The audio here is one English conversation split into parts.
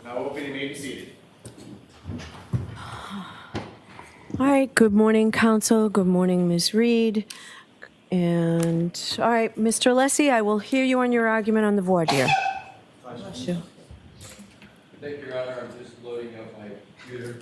Now open and may be seated. All right, good morning, counsel. Good morning, Ms. Reed. And, all right, Mr. Alessi, I will hear you on your argument on the voir dire. Bless you. Thank you, Your Honor. I'm just loading up my computer.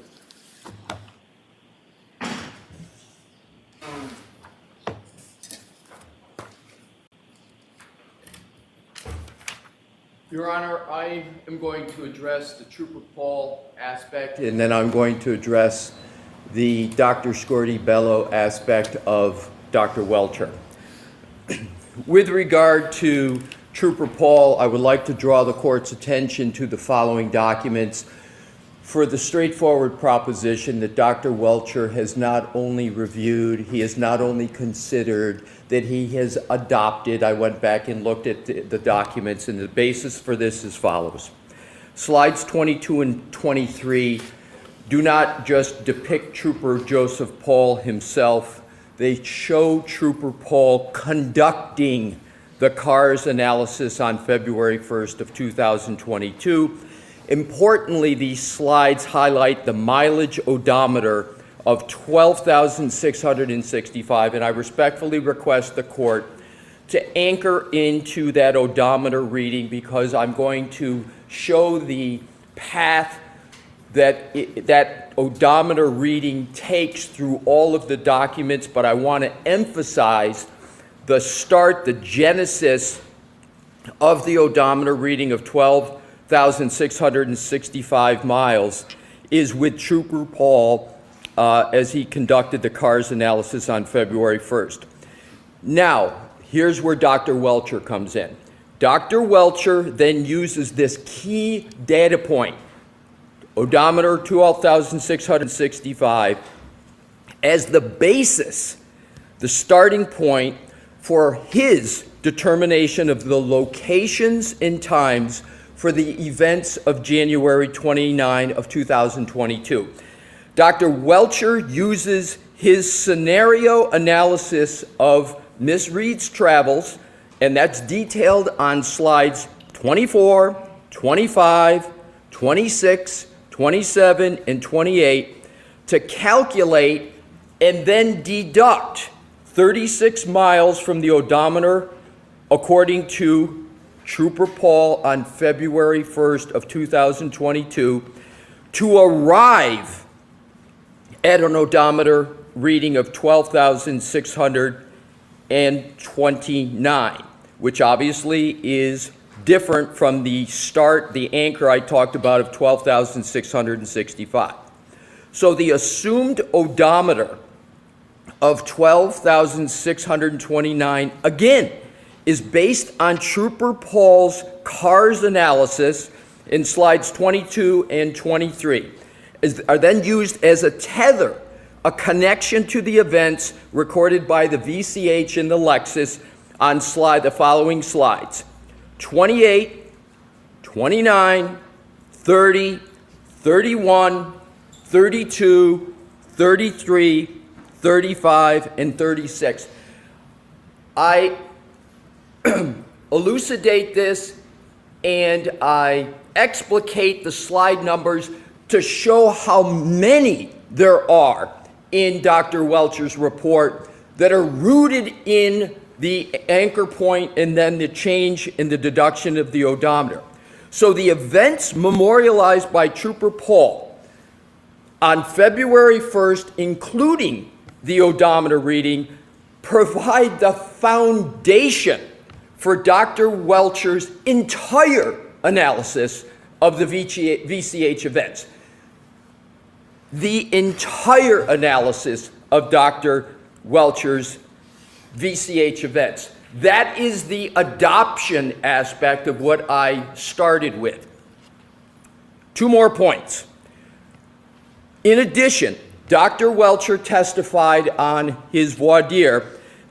Your Honor, I am going to address the Trooper Paul aspect, and then I'm going to address the Dr. Scordi-Bello aspect of Dr. Welcher. With regard to Trooper Paul, I would like to draw the court's attention to the following documents for the straightforward proposition that Dr. Welcher has not only reviewed, he has not only considered, that he has adopted. I went back and looked at the documents, and the basis for this is as follows. Slides 22 and 23 do not just depict Trooper Joseph Paul himself, they show Trooper Paul conducting the CARS analysis on February 1st of 2022. Importantly, these slides highlight the mileage odometer of 12,665, and I respectfully request the court to anchor into that odometer reading because I'm going to show the path that that odometer reading takes through all of the documents, but I want to emphasize the start, the genesis of the odometer reading of 12,665 miles is with Trooper Paul as he conducted the CARS analysis on February 1st. Now, here's where Dr. Welcher comes in. Dr. Welcher then uses this key data point, odometer 12,665, as the basis, the starting point for his determination of the locations and times for the events of January 29 of 2022. Dr. Welcher uses his scenario analysis of Ms. Reed's travels, and that's detailed on slides 24, 25, 26, 27, and 28 to calculate and then deduct 36 miles from the odometer according to Trooper Paul on February 1st of 2022 to arrive at an odometer reading of 12,629, which obviously is different from the start, the anchor I talked about of 12,665. So the assumed odometer of 12,629, again, is based on Trooper Paul's CARS analysis in slides 22 and 23, are then used as a tether, a connection to the events recorded by the VCH and the Lexus on the following slides: 28, 29, 30, 31, 32, 33, 35, and 36. I elucidate this and I explicate the slide numbers to show how many there are in Dr. Welcher's report that are rooted in the anchor point and then the change in the deduction of the odometer. So the events memorialized by Trooper Paul on February 1st, including the odometer reading, provide the foundation for Dr. Welcher's entire analysis of the VCH events. The entire analysis of Dr. Welcher's VCH events. That is the adoption aspect of what I started with. Two more points. In addition, Dr. Welcher testified on his voir dire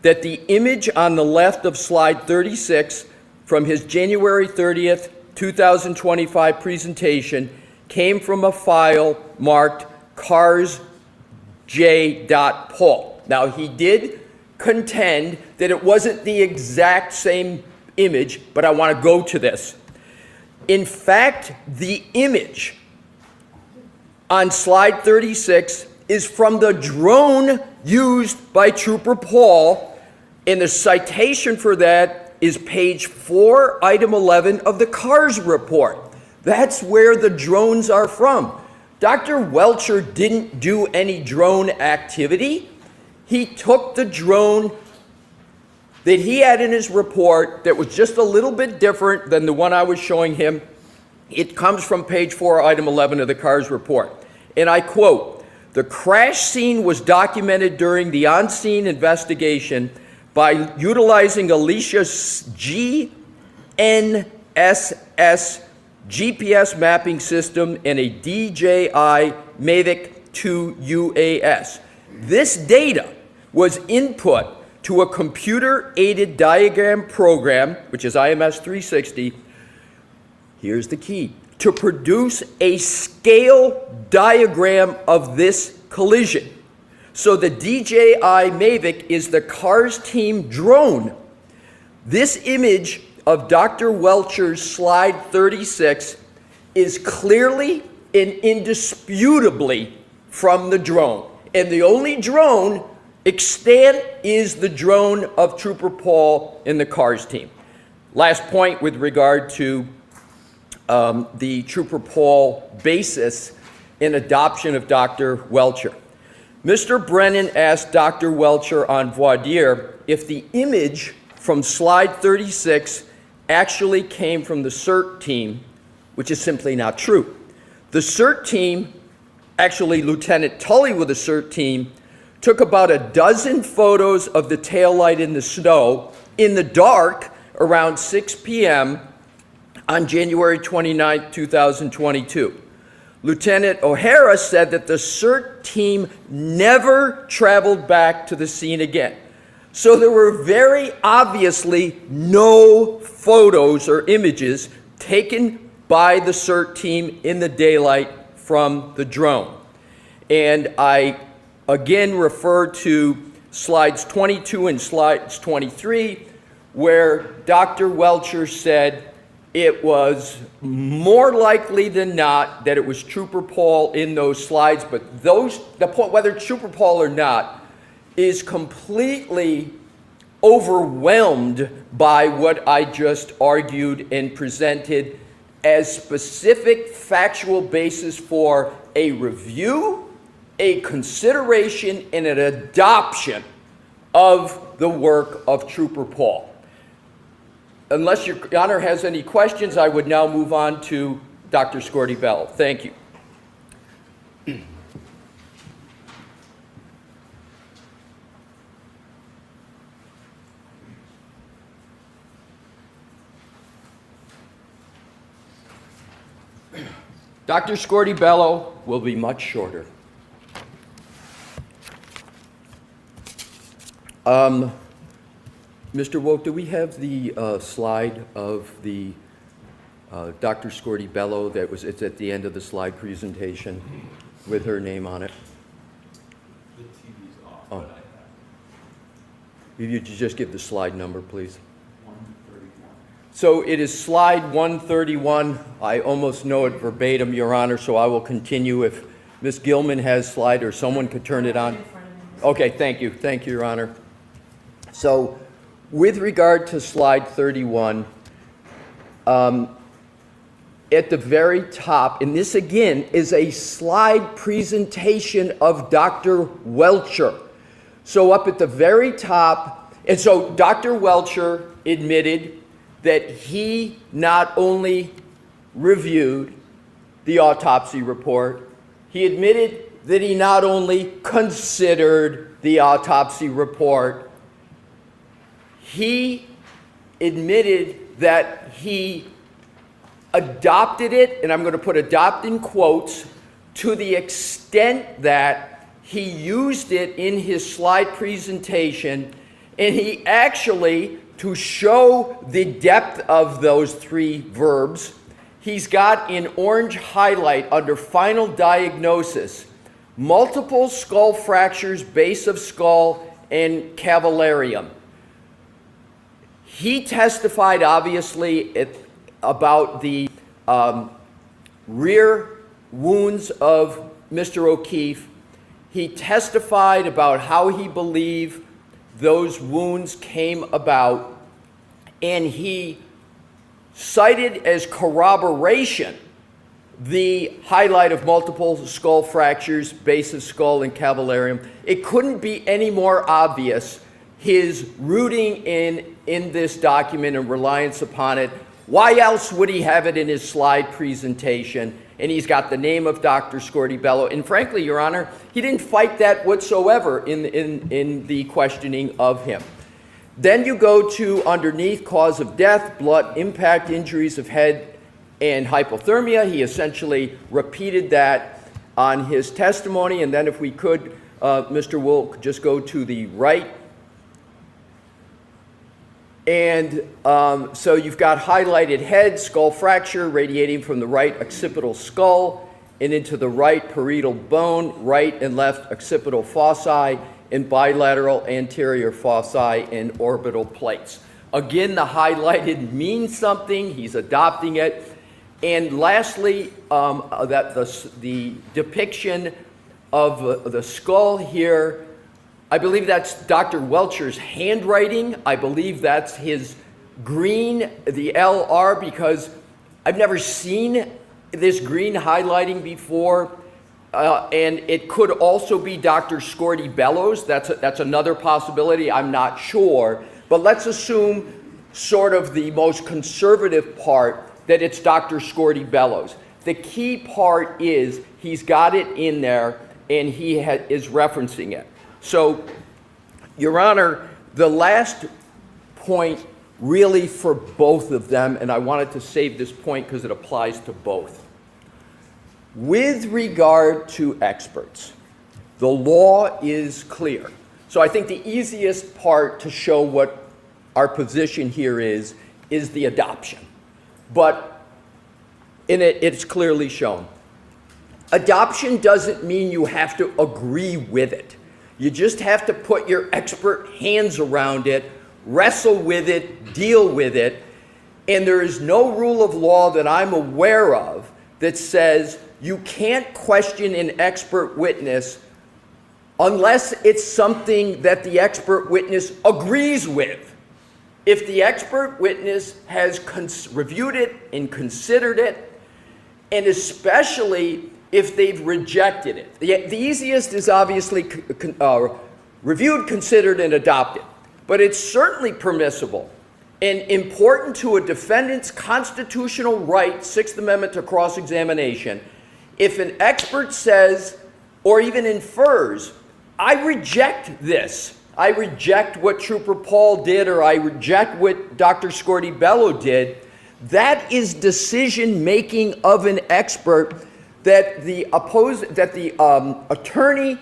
that the image on the left of slide 36 from his January 30th, 2025 presentation came from a file marked CARS-J.Paul. Now, he did contend that it wasn't the exact same image, but I want to go to this. In fact, the image on slide 36 is from the drone used by Trooper Paul, and the citation for that is page 4, item 11 of the CARS report. That's where the drones are from. Dr. Welcher didn't do any drone activity. He took the drone that he had in his report that was just a little bit different than the one I was showing him. It comes from page 4, item 11 of the CARS report. And I quote, "The crash scene was documented during the on-scene investigation by utilizing Alicia's GNSS GPS mapping system and a DJI Mavic 2 UAS. This data was input to a computer-aided diagram program, which is IMS 360, here's the key, to produce a scale diagram of this collision. So the DJI Mavic is the CARS team drone. This image of Dr. Welcher's slide 36 is clearly and indisputably from the drone. And the only drone extant is the drone of Trooper Paul and the CARS team. Last point with regard to the Trooper Paul basis in adoption of Dr. Welcher. Mr. Brennan asked Dr. Welcher on voir dire if the image from slide 36 actually came from the CERT team, which is simply not true. The CERT team, actually Lieutenant Tully with the CERT team, took about a dozen photos of the taillight in the snow in the dark around 6 p.m. on January 29, 2022. Lieutenant O'Hara said that the CERT team never traveled back to the scene again. So there were very obviously no photos or images taken by the CERT team in the daylight from the drone. And I again refer to slides 22 and slides 23, where Dr. Welcher said it was more likely than not that it was Trooper Paul in those slides, but the point, whether it's Trooper Paul or not, is completely overwhelmed by what I just argued and presented as specific factual basis for a review, a consideration, and an adoption of the work of Trooper Paul. Unless Your Honor has any questions, I would now move on to Dr. Scordi-Bello. Thank you. Dr. Scordi-Bello will be much shorter. Mr. Woke, do we have the slide of the Dr. Scordi-Bello it's at the end of the slide presentation with her name on it? The TV's off, Oh. but I have If you just give the slide number, please. 131. So it is slide 131. I almost know it verbatim, Your Honor, so I will continue if Ms. Gilman has slide or someone could turn it on. Okay, thank you. Thank you, Your Honor. So with regard to slide 31, at the very top, and this again is a slide presentation of Dr. Welcher. So up at the very top, and so Dr. Welcher admitted that he not only reviewed the autopsy report, he admitted that he not only considered the autopsy report, he admitted that he adopted it, and I'm going to put adopt in quotes, to the extent that he used it in his slide presentation, and he actually, to show the depth of those three verbs, he's got in orange highlight under final diagnosis, multiple skull fractures, base of skull, and cavallarium. He testified, obviously, about the rear wounds of Mr. O'Keefe. He testified about how he believed those wounds came about, and he cited as corroboration the highlight of multiple skull fractures, base of skull and cavallarium. It couldn't be any more obvious, his rooting in this document and reliance upon it. Why else would he have it in his slide presentation? And he's got the name of Dr. Scordi-Bello. And frankly, Your Honor, he didn't fight that whatsoever in the questioning of him. Then you go to underneath cause of death, blood impact, injuries of head, and hypothermia. He essentially repeated that on his testimony. And then if we could, Mr. Wolk, just go to the right. And so you've got highlighted head, skull fracture radiating from the right occipital skull and into the right parietal bone, right and left occipital foci, and bilateral anterior foci and orbital plates. Again, the highlighted means something. He's adopting it. And lastly, the depiction of the skull here, I believe that's Dr. Welcher's handwriting. I believe that's his green, the LR, because I've never seen this green highlighting before. And it could also be Dr. Scordi-Bello's. That's another possibility. I'm not sure. But let's assume sort of the most conservative part, that it's Dr. Scordi-Bello's. The key part is he's got it in there and he is referencing it. So, Your Honor, the last point really for both of them, and I wanted to save this point because it applies to both. With regard to experts, the law is clear. So I think the easiest part to show what our position here is the adoption. But in it, it's clearly shown. Adoption doesn't mean you have to agree with it. You just have to put your expert hands around it, wrestle with it, deal with it, and there is no rule of law that I'm aware of that says you can't question an expert witness unless it's something that the expert witness agrees with. If the expert witness has reviewed it and considered it, and especially if they've rejected it. The easiest is obviously reviewed, considered, and adopted. But it's certainly permissible and important to a defendant's constitutional right, Sixth Amendment to cross-examination, if an expert says, or even infers, I reject this. I reject what Trooper Paul did, or I reject what Dr. Scordi-Bello did. That is decision-making of an expert that the attorney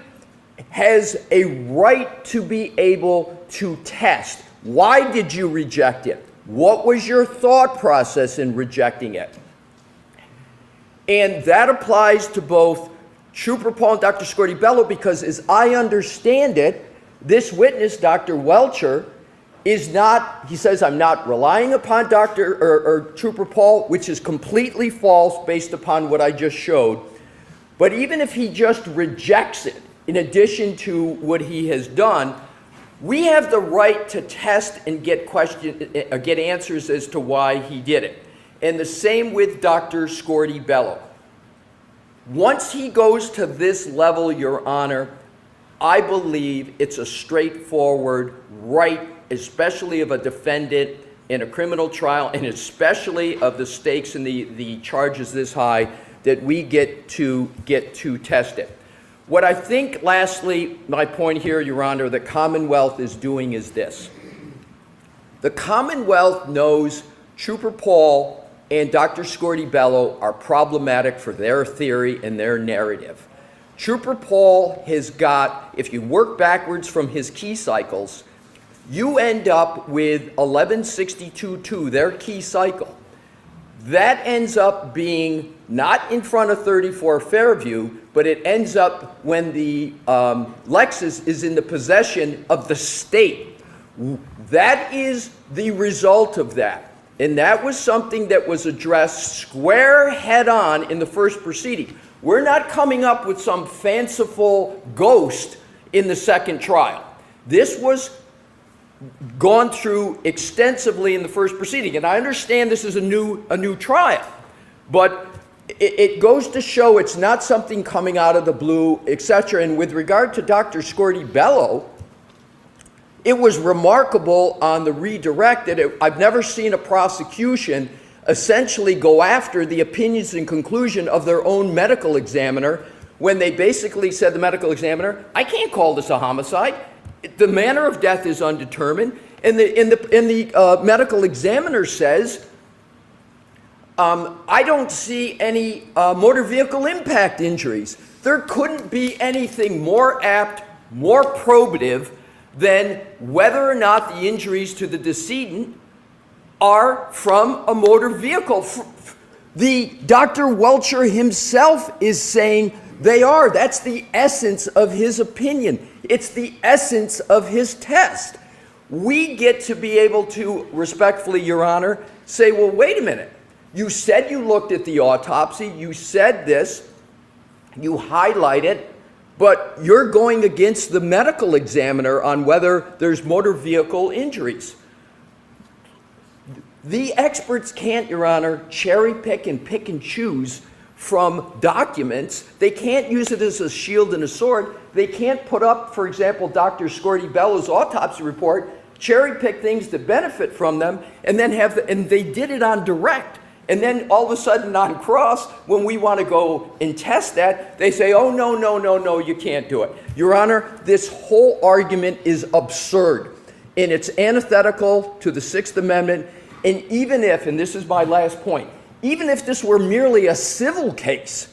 has a right to be able to test. Why did you reject it? What was your thought process in rejecting it? And that applies to both Trooper Paul and Dr. Scordi-Bello, because as I understand it, this witness, Dr. Welcher, is not, he says, I'm not relying upon Trooper Paul, which is completely false based upon what I just showed. But even if he just rejects it, in addition to what he has done, we have the right to test and get answers as to why he did it. And the same with Dr. Scordi-Bello. Once he goes to this level, Your Honor, I believe it's a straightforward right, especially of a defendant in a criminal trial, and especially of the stakes and the charges this high, that we get to test it. What I think, lastly, my point here, Your Honor, the Commonwealth is doing is this. The Commonwealth knows Trooper Paul and Dr. Scordi-Bello are problematic for their theory and their narrative. Trooper Paul has got, if you work backwards from his key cycles, you end up with 1162-2, their key cycle. That ends up being not in front of 34 Fairview, but it ends up when the Lexus is in the possession of the state. That is the result of that. And that was something that was addressed square head on in the first proceeding. We're not coming up with some fanciful ghost in the second trial. This was gone through extensively in the first proceeding. And I understand this is a new trial, but it goes to show it's not something coming out of the blue, etc. And with regard to Dr. Scordi-Bello, it was remarkable on the redirect that I've never seen a prosecution essentially go after the opinions and conclusion of their own medical examiner when they basically said, the medical examiner, I can't call this a homicide. The manner of death is undetermined. And the medical examiner says, I don't see any motor vehicle impact injuries. There couldn't be anything more apt, more probative than whether or not the injuries to the decedent are from a motor vehicle. The Dr. Welcher himself is saying they are. That's the essence of his opinion. It's the essence of his test. We get to be able to, respectfully, Your Honor, say, well, wait a minute. You said you looked at the autopsy, you said this, you highlight it, but you're going against the medical examiner on whether there's motor vehicle injuries. The experts can't, Your Honor, cherry pick and choose from documents. They can't use it as a shield and a sword. They can't put up, for example, Dr. Scordi-Bello's autopsy report, cherry pick things that benefit from them, and then and they did it on direct. And then all of a sudden on cross, when we want to go and test that, they say, oh, no, you can't do it. Your Honor, this whole argument is absurd. And it's antithetical to the Sixth Amendment. And even if, and this is my last point, even if this were merely a civil case,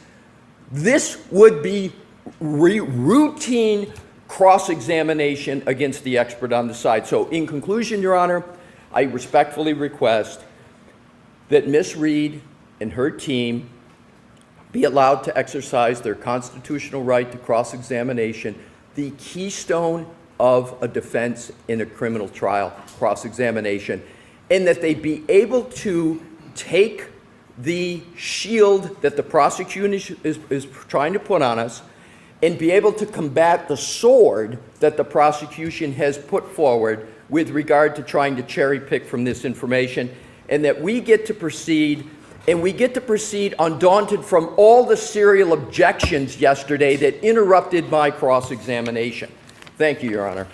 this would be routine cross-examination against the expert on the side. So in conclusion, Your Honor, I respectfully request that Ms. Reed and her team be allowed to exercise their constitutional right to cross-examination, the keystone of a defense in a criminal trial, cross-examination, and that they be able to take the shield that the prosecution is trying to put on us and be able to combat the sword that the prosecution has put forward with regard to trying to cherry pick from this information, and that we get to proceed, and we get to proceed undaunted from all the serial objections yesterday that interrupted my cross-examination. Thank you, Your Honor.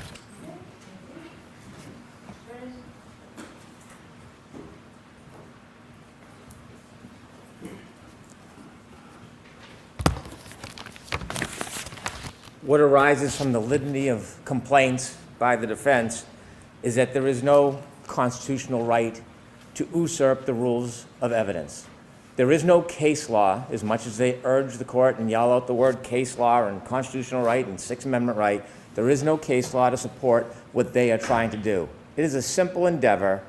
What arises from the litany of complaints by the defense is that there is no constitutional right to usurp the rules of evidence. There is no case law, as much as they urge the court and yell out the word case law and constitutional right and Sixth Amendment right. There is no case law to support what they are trying to do. It is a simple endeavor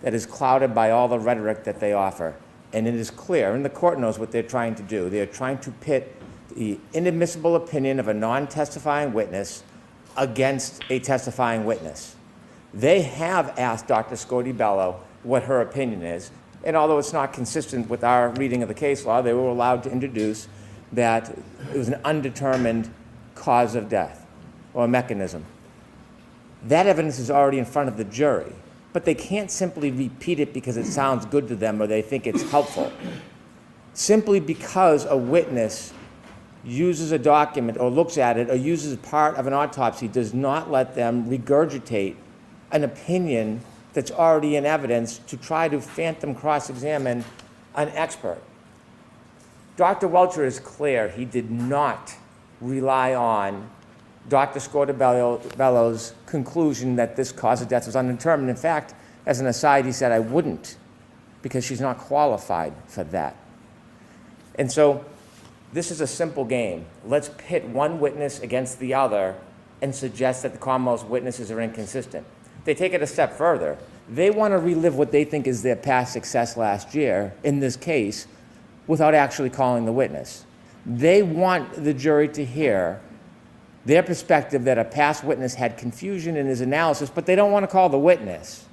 that is clouded by all the rhetoric that they offer. And it is clear, and the court knows what they're trying to do. They are trying to pit the inadmissible opinion of a non-testifying witness against a testifying witness. They have asked Dr. Scordi-Bello what her opinion is, and although it's not consistent with our reading of the case law, they were allowed to introduce that it was an undetermined cause of death or mechanism. That evidence is already in front of the jury, but they can't simply repeat it because it sounds good to them or they think it's helpful. Simply because a witness uses a document or looks at it or uses part of an autopsy does not let them regurgitate an opinion that's already in evidence to try to phantom cross-examine an expert. Dr. Welcher is clear. He did not rely on Dr. Scordi-Bello's conclusion that this cause of death was undetermined. In fact, as an aside, he said, I wouldn't, because she's not qualified for that. And so this is a simple game. Let's pit one witness against the other and suggest that the Commonwealth's witnesses are inconsistent. They take it a step further. They want to relive what they think is their past success last year in this case without actually calling the witness. They want the jury to hear their perspective that a past witness had confusion in his analysis, but they don't want to call the witness.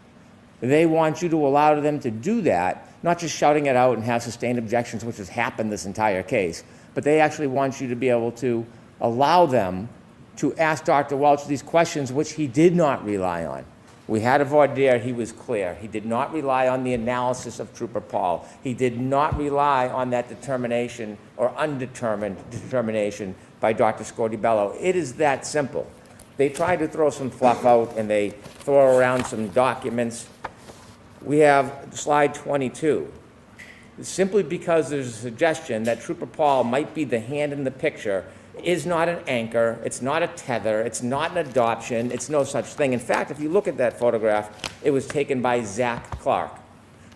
They want you to allow them to do that, not just shouting it out and have sustained objections, which has happened this entire case, but they actually want you to be able to allow them to ask Dr. Welcher these questions, which he did not rely on. We had a voir dire, he was clear. He did not rely on the analysis of Trooper Paul. He did not rely on that determination or undetermined determination by Dr. Scordi-Bello. It is that simple. They try to throw some fluff out and they throw around some documents. We have slide 22. Simply because there's a suggestion that Trooper Paul might be the hand in the picture is not an anchor, it's not a tether, it's not an adoption, it's no such thing. In fact, if you look at that photograph, it was taken by Zach Clark.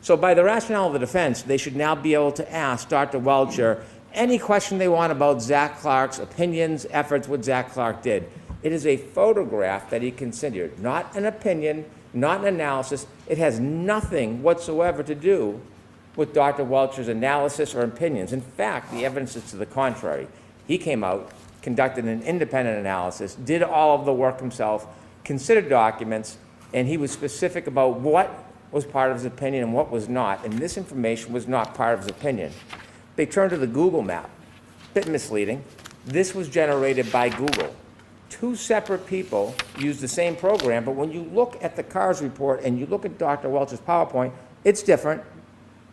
So by the rationale of the defense, they should now be able to ask Dr. Welcher any question they want about Zach Clark's opinions, efforts, what Zach Clark did. It is a photograph that he considered, not an opinion, not an analysis. It has nothing whatsoever to do with Dr. Welcher's analysis or opinions. In fact, the evidence is to the contrary. He came out, conducted an independent analysis, did all of the work himself, considered documents, and he was specific about what was part of his opinion and what was not, and this information was not part of his opinion. They turned to the Google map. Bit misleading. This was generated by Google. Two separate people used the same program, but when you look at the CARS report and you look at Dr. Welcher's PowerPoint, it's different.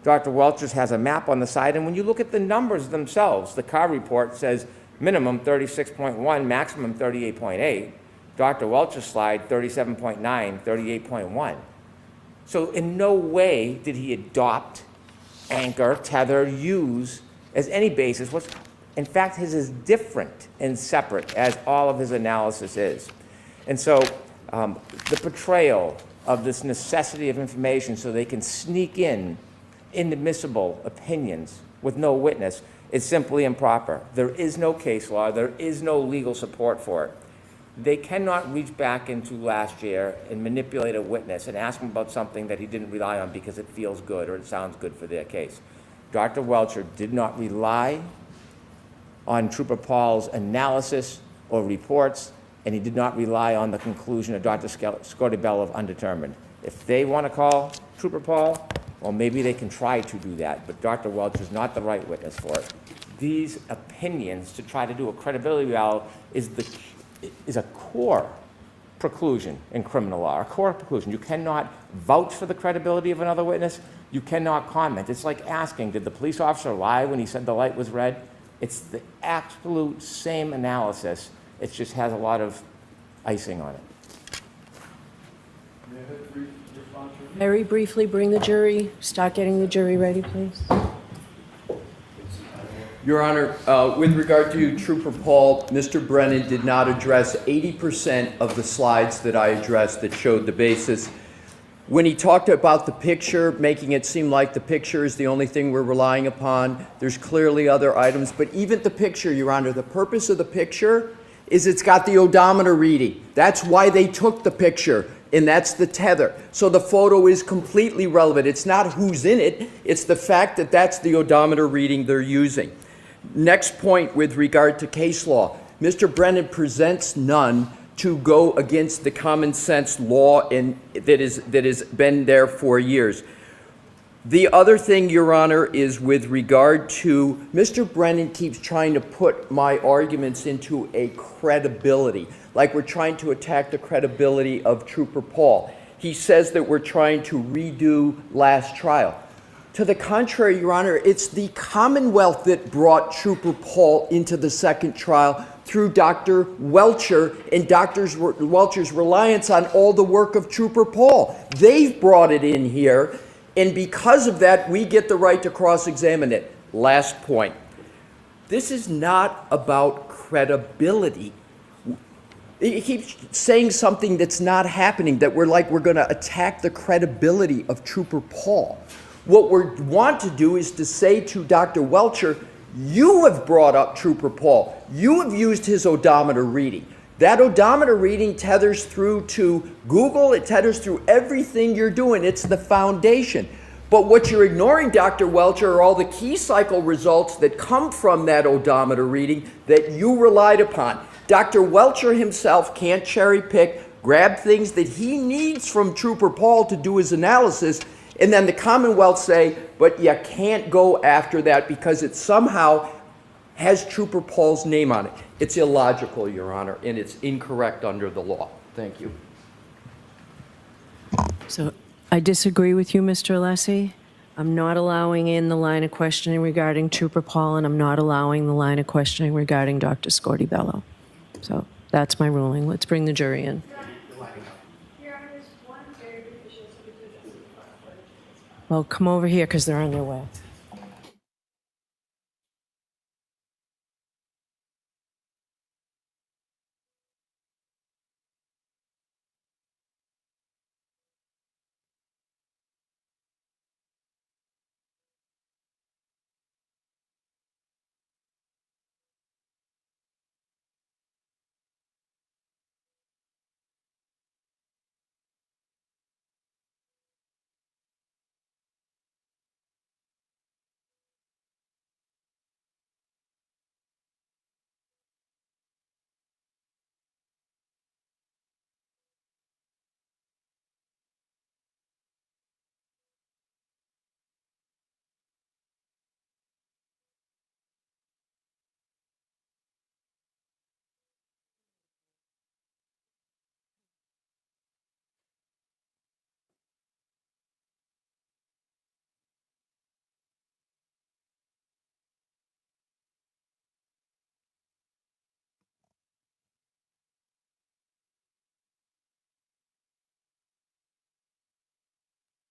Dr. Welcher's has a map on the side, and when you look at the numbers themselves, the CAR report says minimum 36.1, maximum 38.8. Dr. Welcher's slide, 37.9, 38.1. So in no way did he adopt, anchor, tether, use as any basis. In fact, his is different and separate, as all of his analysis is. And so the portrayal of this necessity of information so they can sneak in inadmissible opinions with no witness is simply improper. There is no case law. There is no legal support for it. They cannot reach back into last year and manipulate a witness and ask him about something that he didn't rely on because it feels good or it sounds good for their case. Dr. Welcher did not rely on Trooper Paul's analysis or reports, and he did not rely on the conclusion of Dr. Scordi-Bello of undetermined. If they want to call Trooper Paul, well, maybe they can try to do that, but Dr. Welcher is not the right witness for it. These opinions, to try to do a credibility eval, is a core preclusion in criminal law, a core preclusion. You cannot vouch for the credibility of another witness. You cannot comment. It's like asking, did the police officer lie when he said the light was red? It's the absolute same analysis. It just has a lot of icing on it. May I have a brief response? Very briefly, bring the jury, start getting the jury ready, please. Your Honor, with regard to Trooper Paul, Mr. Brennan did not address 80% of the slides that I addressed that showed the basis. When he talked about the picture, making it seem like the picture is the only thing we're relying upon, there's clearly other items, but even the picture, Your Honor, the purpose of the picture is it's got the odometer reading. That's why they took the picture, and that's the tether. So the photo is completely relevant. It's not who's in it, it's the fact that that's the odometer reading they're using. Next point with regard to case law. Mr. Brennan presents none to go against the common sense law that has been there for years. The other thing, Your Honor, is with regard to Mr. Brennan keeps trying to put my arguments into a credibility, like we're trying to attack the credibility of Trooper Paul. He says that we're trying to redo last trial. To the contrary, Your Honor, it's the Commonwealth that brought Trooper Paul into the second trial through Dr. Welcher and Dr. Welcher's reliance on all the work of Trooper Paul. They've brought it in here, and because of that, we get the right to cross-examine it. Last point. This is not about credibility. He keeps saying something that's not happening, that we're going to attack the credibility of Trooper Paul. What we want to do is to say to Dr. Welcher, you have brought up Trooper Paul. You have used his odometer reading. That odometer reading tethers through to Google. It tethers through everything you're doing. It's the foundation. But what you're ignoring, Dr. Welcher, are all the key cycle results that come from that odometer reading that you relied upon. Dr. Welcher himself can't cherry pick grab things that he needs from Trooper Paul to do his analysis, and then the Commonwealth say, but you can't go after that because it somehow has Trooper Paul's name on it. It's illogical, Your Honor, and it's incorrect under the law. Thank you. So I disagree with you, Mr. Alessi. I'm not allowing in the line of questioning regarding Trooper Paul, and I'm not allowing the line of questioning regarding Dr. Scordi-Bello. So that's my ruling. Let's bring the jury in. Well, come over here because they're on their way.